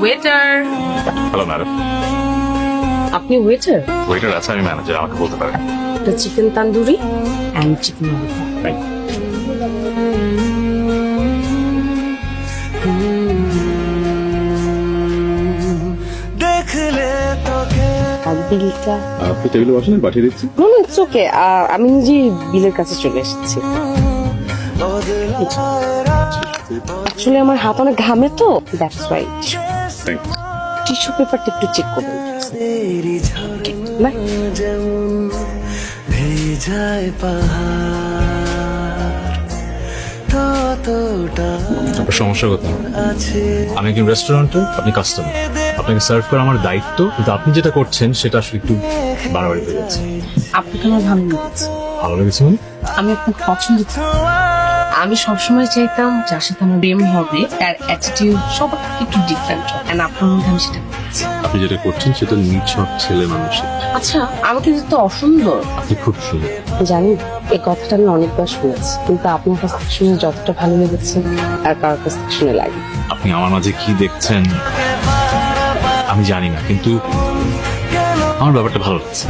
Waiter. Hello madam. আপনি waiter? Waiter আছে, আমি ম্যানেজার, আমাকে বলতে পারেন। এটা chicken tandoori and chicken lollipop. Thank you. আর বিলটা? আপনি টেবিলে বসেন, আমি পাঠিয়ে দিচ্ছি। নো নো ইটস ওকে, আমি নিজেই বিলের কাছে চলে এসেছি। আসলে আমার হাত অনেক ঘামে তো, that's why. Thank you. Tissue পেপারটা একটু চেক করবেন। না আপনার সমস্যা কোথায়? আমি একজন রেস্টুরেন্টে, আপনি কাস্টমার, আপনাকে সার্ভ করা আমার দায়িত্ব, কিন্তু আপনি যেটা করছেন সেটা আসলে একটু বাড়াবাড়ি হয়ে যাচ্ছে। আপনাকে আমার ভালো লেগেছে। ভালো লেগেছে মানে? আমি আপনাকে পছন্দ করি। আমি সবসময় চাইতাম যার সাথে আমার প্রেম হবে তার অ্যাটিটিউড সবার থেকে একটু ডিফারেন্ট হবে, আর আপনার মধ্যে আমি সেটা পেয়েছি। আপনি যেটা করছেন সেটা নিছক ছেলে মানুষের। আচ্ছা, আমাকে কিন্তু অসুন্দর আপনি খুব সুন্দর। জানি, এই কথাটা আমি অনেকবার শুনেছি, কিন্তু আপনার কাছ থেকে শুনে যতটা ভালো লেগেছে আর কারোর কাছ থেকে শুনে লাগে। আপনি আমার মাঝে কি দেখছেন আমি জানি না, কিন্তু আমার ব্যাপারটা ভালো লাগছে।